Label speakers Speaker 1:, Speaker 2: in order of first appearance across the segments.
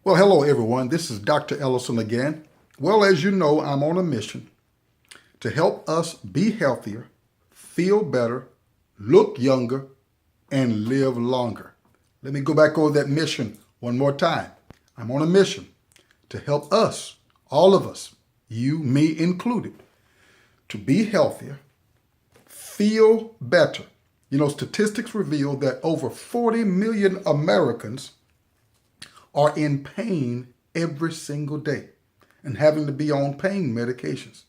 Speaker 1: Well, hello everyone. This is Dr. Ellison again. Well, as you know, I'm on a mission to help us be healthier, feel better, look younger, and live longer. Let me go back over that mission one more time. I'm on a mission to help us, all of us, you, me included, to be healthier, feel better. You know, statistics reveal that over 40 million Americans are in pain every single day and having to be on pain medications.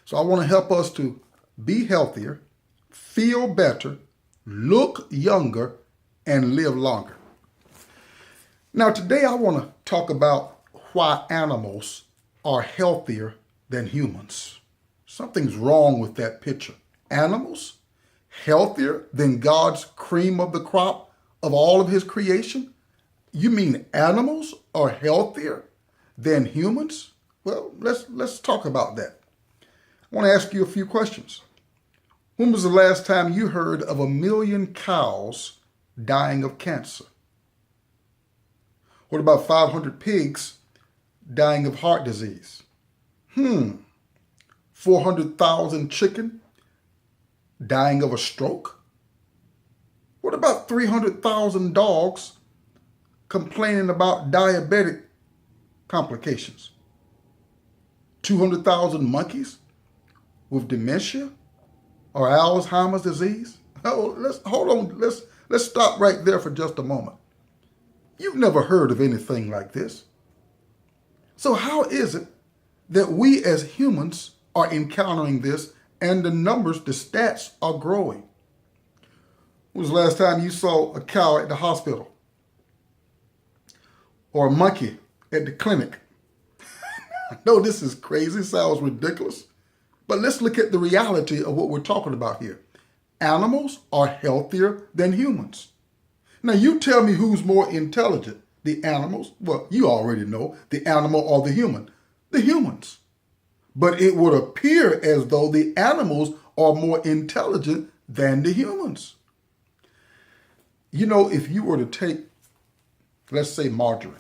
Speaker 1: So I want to help us to be healthier, feel better, look younger, and live longer. Now, today I want to talk about why animals are healthier than humans. Something's wrong with that picture. Animals healthier than God's cream of the crop of all of his creation? You mean animals are healthier than humans? Well, let's talk about that. I want to ask you a few questions. When was the last time you heard of 1 million cows dying of cancer? What about 500 pigs dying of heart disease? 400,000 chicken dying of a stroke? What about 300,000 dogs complaining about diabetic complications? 200,000 monkeys with dementia or Alzheimer's disease? Oh, let's stop right there for just a moment. You've never heard of anything like this. So how is it that we as humans are encountering this and the numbers, the stats are growing? When was the last time you saw a cow at the hospital? Or a monkey at the clinic? I know this is crazy, sounds ridiculous, but let's look at the reality of what we're talking about here. Animals are healthier than humans. Now you tell me who's more intelligent, the animals? Well, you already know, the animal or the human. The humans. But it would appear as though the animals are more intelligent than the humans. You know, if you were to take, let's say, margarine,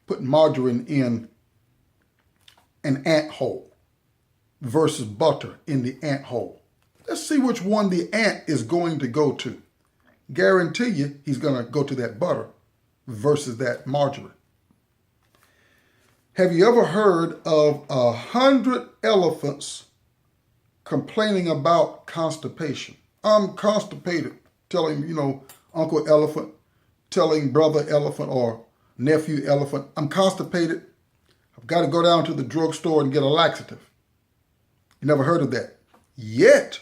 Speaker 1: put margarine in an ant hole versus butter in the ant hole. Let's see which one the ant is going to go to. Guarantee you he's going to go to that butter versus that margarine. Have you ever heard of 100 elephants complaining about constipation? I'm constipated, telling, Uncle Elephant, telling brother elephant or nephew elephant, I'm constipated. I've got to go down to the drugstore and get a laxative. You never heard of that. Yet,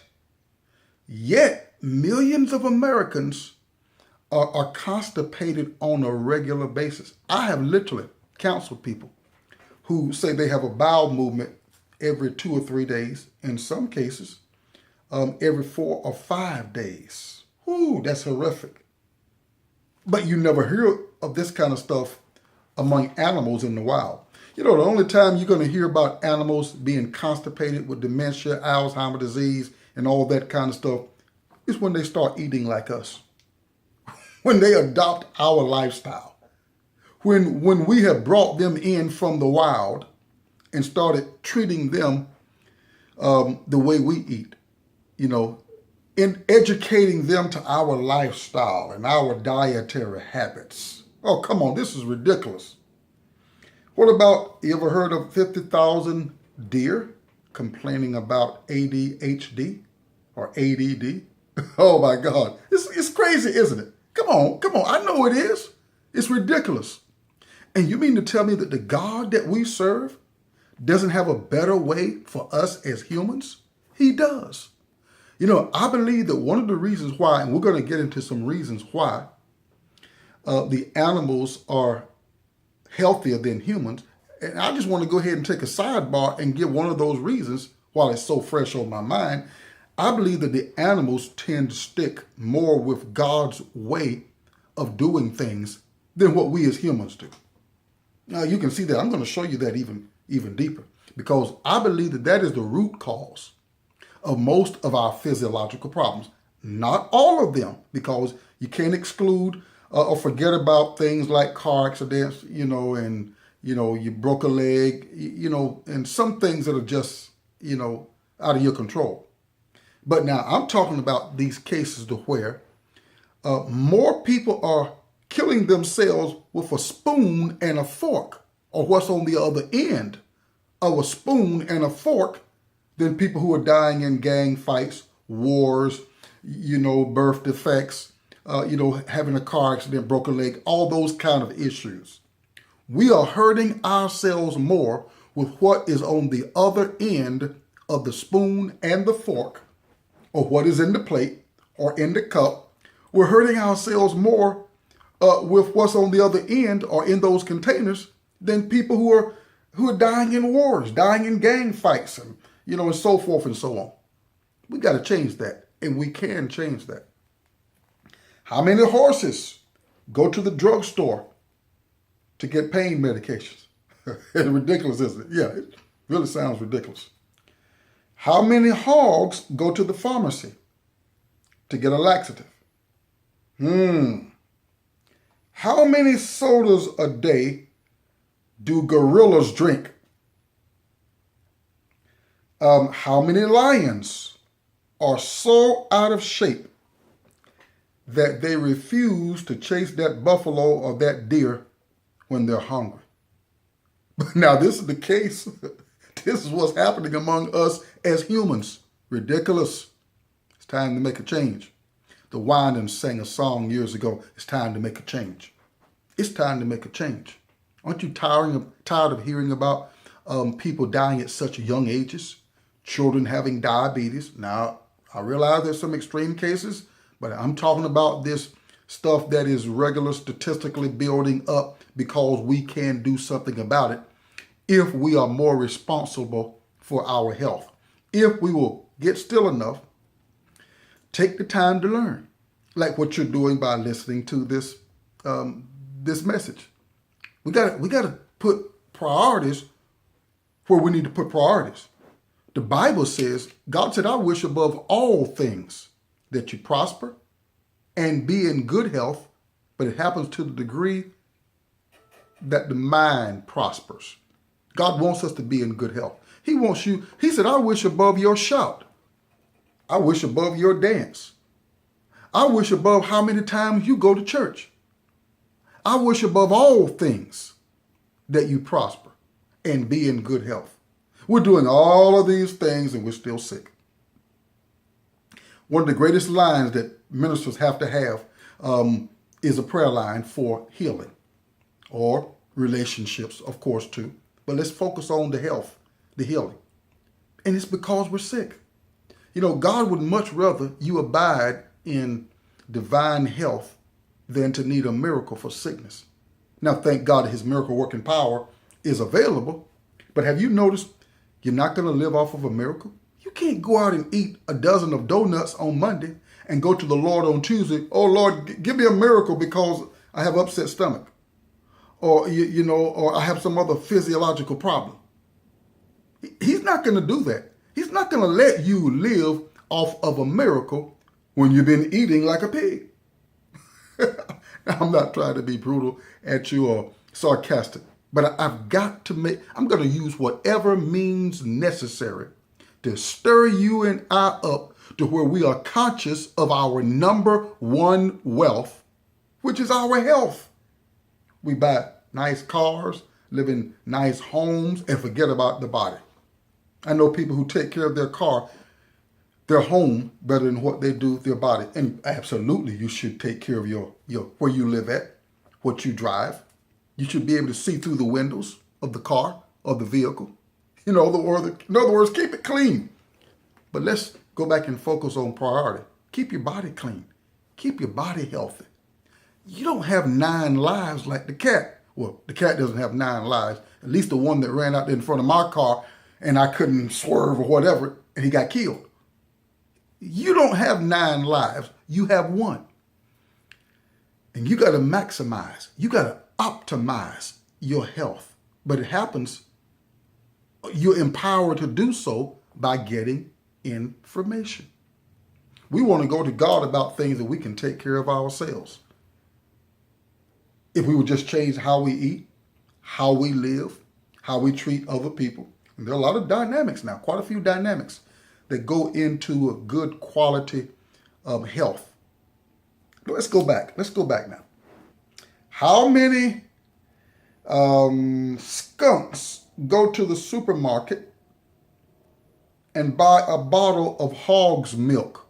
Speaker 1: millions of Americans are constipated on a regular basis. I have literally counseled people who say they have a bowel movement every 2 or 3 days, in some cases, every 4 or 5 days. Ooh, that's horrific. But you never hear of this kind of stuff among animals in the wild. You know, the only time you're going to hear about animals being constipated with dementia, Alzheimer's disease, and all that kind of stuff is when they start eating like us. When they adopt our lifestyle. When we have brought them in from the wild and started treating them the way we eat, in educating them to our lifestyle and our dietary habits. Oh, come on, this is ridiculous. What about, you ever heard of 50,000 deer complaining about ADHD or ADD? Oh my God, it's crazy, isn't it? Come on, I know it is. It's ridiculous. And you mean to tell me that the God that we serve doesn't have a better way for us as humans? He does. I believe that one of the reasons why, and we're going to get into some reasons why, the animals are healthier than humans. And I just want to go ahead and take a sidebar and give one of those reasons while it's so fresh on my mind. I believe that the animals tend to stick more with God's way of doing things than what we as humans do. Now you can see that. I'm going to show you that even deeper, because I believe that that is the root cause of most of our physiological problems. Not all of them, because you can't exclude or forget about things like car accidents, and you broke a leg, and some things that are just out of your control. But now I'm talking about these cases to where more people are killing themselves with a spoon and a fork, or what's on the other end of a spoon and a fork, than people who are dying in gang fights, wars, birth defects, having a car accident, broken leg, all those kind of issues. We are hurting ourselves more with what is on the other end of the spoon and the fork, or what is in the plate or in the cup. We're hurting ourselves more with what's on the other end or in those containers than people who are dying in wars, dying in gang fights, and so forth and so on. We got to change that, and we can change that. How many horses go to the drugstore to get pain medications? It's ridiculous, isn't it? Yeah, it really sounds ridiculous. How many hogs go to the pharmacy to get a laxative? How many sodas a day do gorillas drink? How many lions are so out of shape that they refuse to chase that buffalo or that deer when they're hungry? Now, this is the case. This is what's happening among us as humans. Ridiculous. It's time to make a change. The Winans sang a song years ago, it's time to make a change. It's time to make a change. Aren't you tired of hearing about people dying at such young ages? Children having diabetes. Now, I realize there's some extreme cases, but I'm talking about this stuff that is regular, statistically building up because we can do something about it if we are more responsible for our health. If we will get still enough, take the time to learn, like what you're doing by listening to this this message. We got to put priorities where we need to put priorities. The Bible says, God said, I wish above all things that you prosper and be in good health, but it happens to the degree that the mind prospers. God wants us to be in good health. He wants you. He said, I wish above your shout. I wish above your dance. I wish above how many times you go to church. I wish above all things that you prosper and be in good health. We're doing all of these things and we're still sick. One of the greatest lines that ministers have to have is a prayer line for healing or relationships, of course, too. But let's focus on the health, the healing. And it's because we're sick. God would much rather you abide in divine health than to need a miracle for sickness. Now, thank God that his miracle working power is available. But have you noticed you're not going to live off of a miracle? You can't go out and eat a dozen of donuts on Monday and go to the Lord on Tuesday. Oh, Lord, give me a miracle because I have upset stomach. Or, or I have some other physiological problem. He's not going to do that. He's not going to let you live off of a miracle when you've been eating like a pig. I'm not trying to be brutal at you or sarcastic, but I'm going to use whatever means necessary to stir you and I up to where we are conscious of our number one wealth, which is our health. We buy nice cars, live in nice homes, and forget about the body. I know people who take care of their car, their home, better than what they do with their body. And absolutely, you should take care of your where you live at, what you drive. You should be able to see through the windows of the car or the vehicle. In other words, keep it clean. But let's go back and focus on priority. Keep your body clean. Keep your body healthy. You don't have 9 lives like the cat. Well, the cat doesn't have 9 lives. At least the one that ran out there in front of my car and I couldn't swerve or whatever, and he got killed. You don't have 9 lives. You have 1. And you got to maximize. You got to optimize your health. But it happens, you're empowered to do so by getting information. We want to go to God about things that we can take care of ourselves. if we would just change how we eat, how we live, how we treat other people. And there are a lot of dynamics now, quite a few dynamics that go into a good quality of health. But let's go back. Let's go back now. How many skunks go to the supermarket and buy a bottle of hog's milk?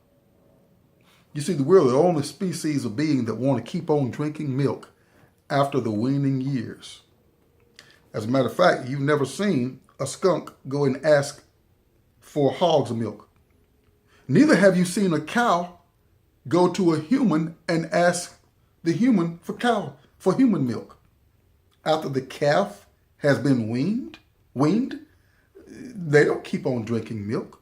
Speaker 1: You see, we're the only species of being that want to keep on drinking milk after the weaning years. As a matter of fact, you've never seen a skunk go and ask for hog's milk. Neither have you seen a cow go to a human and ask the human for human milk. After the calf has been weaned, they don't keep on drinking milk.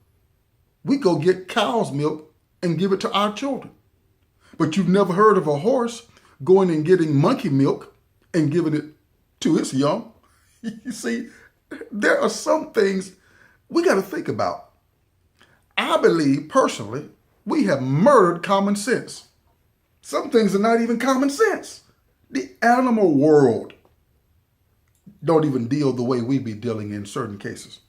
Speaker 1: We go get cow's milk and give it to our children. But you've never heard of a horse going and getting monkey milk and giving it to its young. You see, there are some things we got to think about. I believe, personally, we have murdered common sense. Some things are not even common sense. The animal world don't even deal the way we be dealing in certain cases.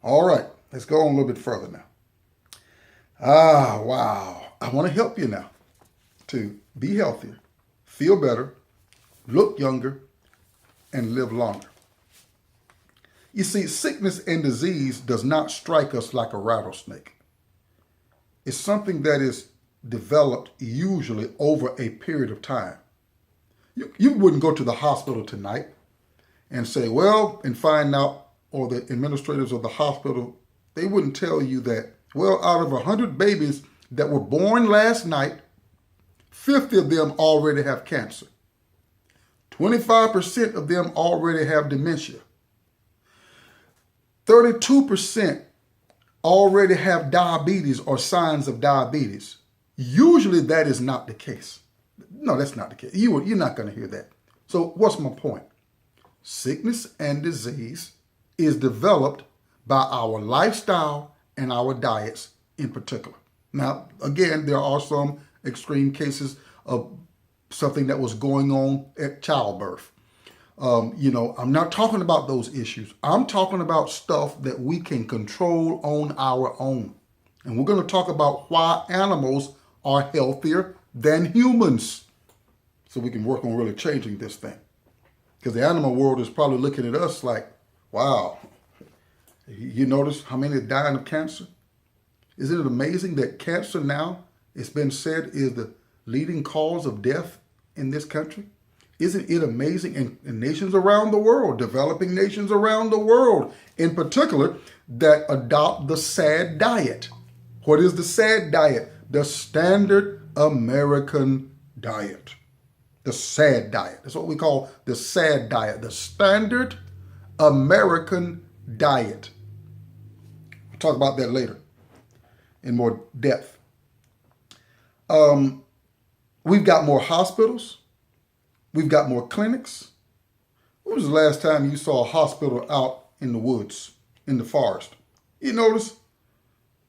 Speaker 1: All right, let's go on a little bit further now. Wow. I want to help you now to be healthier, feel better, look younger, and live longer. You see, sickness and disease does not strike us like a rattlesnake. It's something that is developed usually over a period of time. You wouldn't go to the hospital tonight and say, well, and find out, or the administrators of the hospital, they wouldn't tell you that, well, out of 100 babies that were born last night, 50 of them already have cancer. 25% of them already have dementia. 32% already have diabetes or signs of diabetes. Usually that is not the case. No, that's not the case. You're not going to hear that. So what's my point? Sickness and disease is developed by our lifestyle and our diets in particular. Now, again, there are some extreme cases of something that was going on at childbirth. I'm not talking about those issues. I'm talking about stuff that we can control on our own. And we're going to talk about why animals are healthier than humans. So we can work on really changing this thing. Because the animal world is probably looking at us like, wow, you notice how many are dying of cancer? Isn't it amazing that cancer now, it's been said, is the leading cause of death in this country? Isn't it amazing? And nations around the world, developing nations around the world, in particular, that adopt the SAD diet. What is the SAD diet? The Standard American Diet. The SAD diet. That's what we call the SAD diet. The Standard American Diet. We'll talk about that later in more depth. We've got more hospitals. We've got more clinics. When was the last time you saw a hospital out in the woods, in the forest? You notice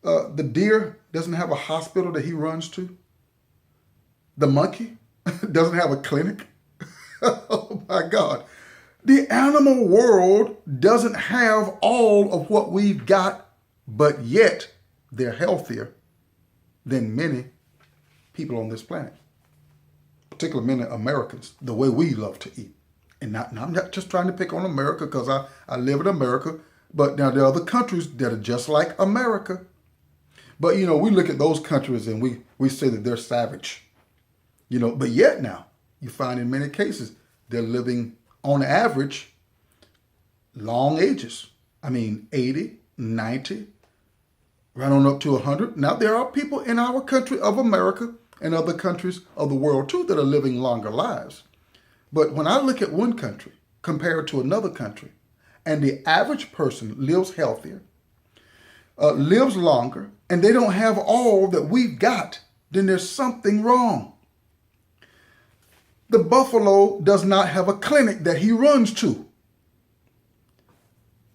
Speaker 1: the deer doesn't have a hospital that he runs to. The monkey doesn't have a clinic. Oh my God. The animal world doesn't have all of what we've got, but yet they're healthier than many people on this planet. Particularly many Americans, the way we love to eat. And I'm not just trying to pick on America because I live in America, but now there are other countries that are just like America. But, we look at those countries and we say that they're savage. But yet now, you find in many cases, they're living on average long ages. 80, 90, right on up to 100. Now, there are people in our country of America and other countries of the world too that are living longer lives. But when I look at one country compared to another country, and the average person lives healthier, lives longer, and they don't have all that we've got, then there's something wrong. The buffalo does not have a clinic that he runs to.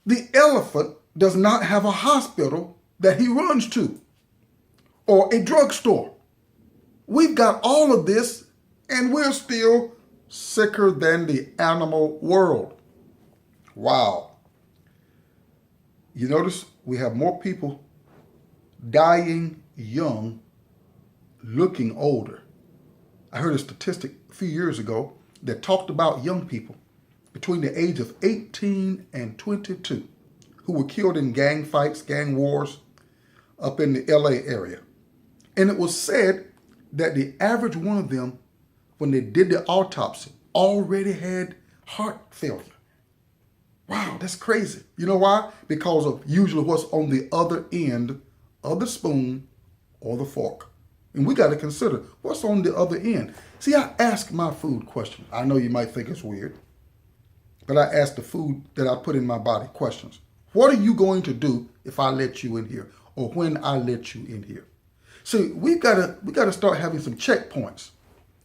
Speaker 1: The elephant does not have a hospital that he runs to, or a drugstore. We've got all of this, and we're still sicker than the animal world. Wow. You notice we have more people dying young, looking older. I heard a statistic a few years ago that talked about young people between the age of 18 and 22 who were killed in gang fights, gang wars up in the LA area. And it was said that the average one of them, when they did the autopsy, already had heart failure. Wow, that's crazy. You know why? Because of usually what's on the other end of the spoon or the fork. And we got to consider what's on the other end. See, I ask my food question. I know you might think it's weird, but I ask the food that I put in my body questions. What are you going to do if I let you in here, or when I let you in here? See, we gotta start having some checkpoints,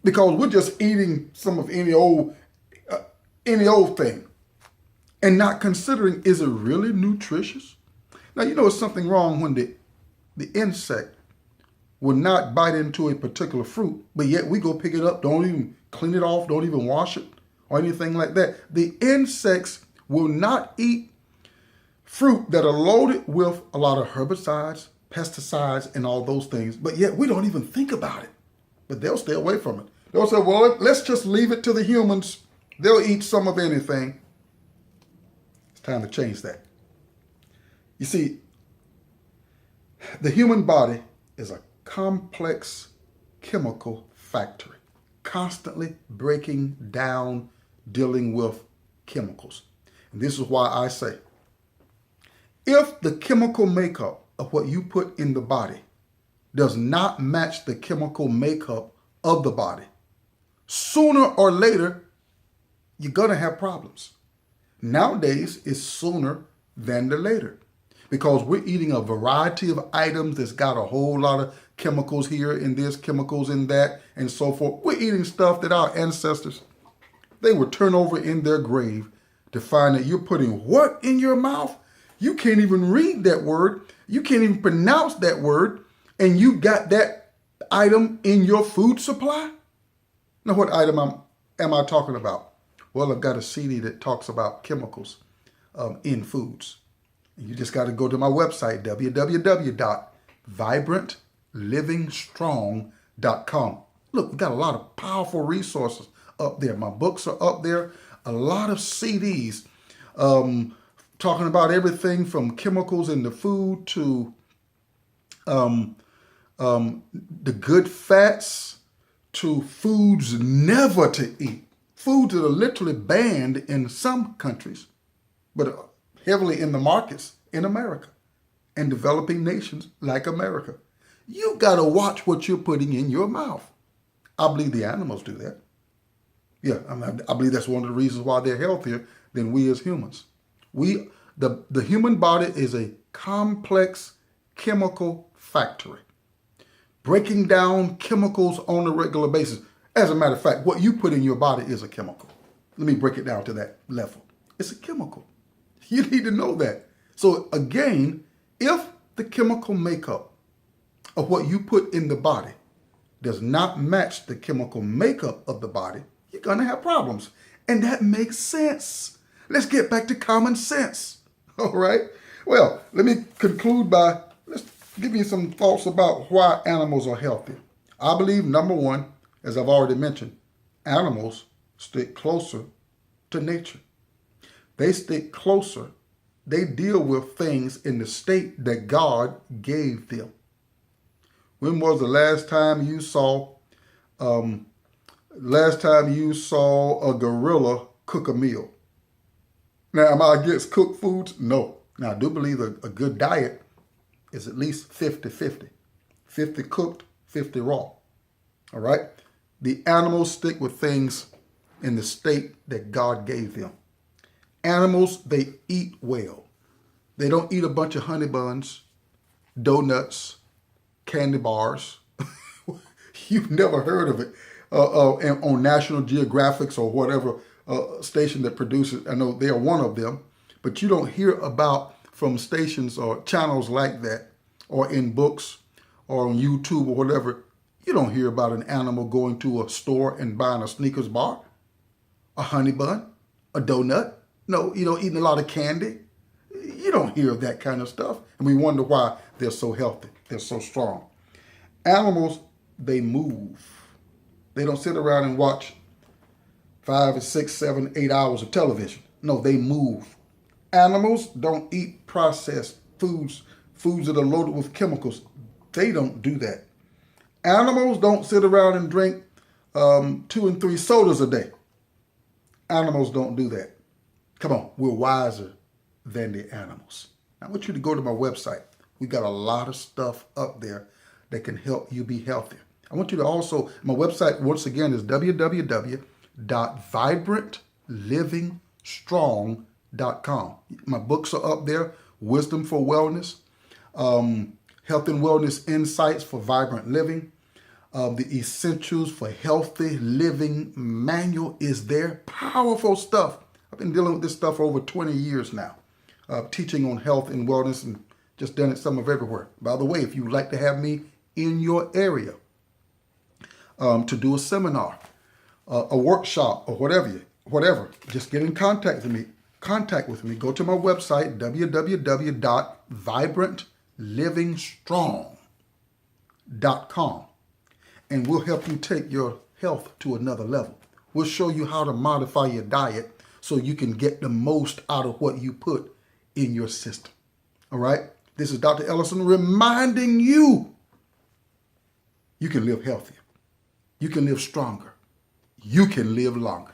Speaker 1: because we're just eating some of any old thing, and not considering, is it really nutritious? Now, you know it's something wrong when the insect will not bite into a particular fruit, but yet we go pick it up, don't even clean it off, don't even wash it or anything like that. The insects will not eat fruit that are loaded with a lot of herbicides, pesticides, and all those things, but yet we don't even think about it. But they'll stay away from it. They'll say, well, let's just leave it to the humans. They'll eat some of anything. It's time to change that. You see, the human body is a complex chemical factory, constantly breaking down, dealing with chemicals. And this is why I say, if the chemical makeup of what you put in the body does not match the chemical makeup of the body, sooner or later, you're going to have problems. Nowadays, it's sooner than the later, because we're eating a variety of items that's got a whole lot of chemicals here and this, chemicals in that, and so forth. We're eating stuff that our ancestors, they would turn over in their grave to find that you're putting what in your mouth? You can't even read that word. You can't even pronounce that word, and you got that item in your food supply? Now, what item am I talking about? Well, I've got a CD that talks about chemicals in foods. You just got to go to my website, www.vibrantlivingstrong.com. Look, we've got a lot of powerful resources up there. My books are up there. A lot of CDs talking about everything from chemicals in the food to the good fats to foods never to eat. Foods that are literally banned in some countries, but heavily in the markets in America and developing nations like America. You got to watch what you're putting in your mouth. I believe the animals do that. Yeah, I believe that's one of the reasons why they're healthier than we as humans. The human body is a complex chemical factory, breaking down chemicals on a regular basis. As a matter of fact, what you put in your body is a chemical. Let me break it down to that level. It's a chemical. You need to know that. So again, if the chemical makeup of what you put in the body does not match the chemical makeup of the body, you're going to have problems. And that makes sense. Let's get back to common sense. All right. Well, let me conclude by, let's give you some thoughts about why animals are healthy. I believe, number one, as I've already mentioned, animals stick closer to nature. They stick closer. They deal with things in the state that God gave them. When was the last time you saw a gorilla cook a meal? Now, am I against cooked foods? No. Now, I do believe a good diet is at least 50-50. 50 cooked, 50 raw. All right? The animals stick with things in the state that God gave them. Animals, they eat well. They don't eat a bunch of honey buns, donuts, candy bars. You've never heard of it on National Geographic or whatever station that produces. I know they are one of them, but you don't hear about from stations or channels like that, or in books or on YouTube or whatever. You don't hear about an animal going to a store and buying a Snickers bar. a honey bun, a donut. No, eating a lot of candy. You don't hear that kind of stuff. And we wonder why they're so healthy. They're so strong. Animals, they move. They don't sit around and watch 5, 6, 7, 8 hours of television. No, they move. Animals don't eat processed foods that are loaded with chemicals. They don't do that. Animals don't sit around and drink 2 and 3 sodas a day. Animals don't do that. Come on, we're wiser than the animals. I want you to go to my website. We got a lot of stuff up there that can help you be healthier. I want you to also, my website once again is www.vibrantlivingstrong.com. My books are up there, Wisdom for Wellness, Health and Wellness Insights for Vibrant Living, the Essentials for Healthy Living Manual is there. Powerful stuff. I've been dealing with this stuff for over 20 years now, teaching on health and wellness and just done it some of everywhere. By the way, if you'd like to have me in your area to do a seminar, a workshop, or whatever, just get in contact with me. Go to my website, www.vibrantlivingstrong.com, and we'll help you take your health to another level. We'll show you how to modify your diet so you can get the most out of what you put in your system. All right? This is Dr. Ellison reminding you, you can live healthier. You can live stronger. You can live longer.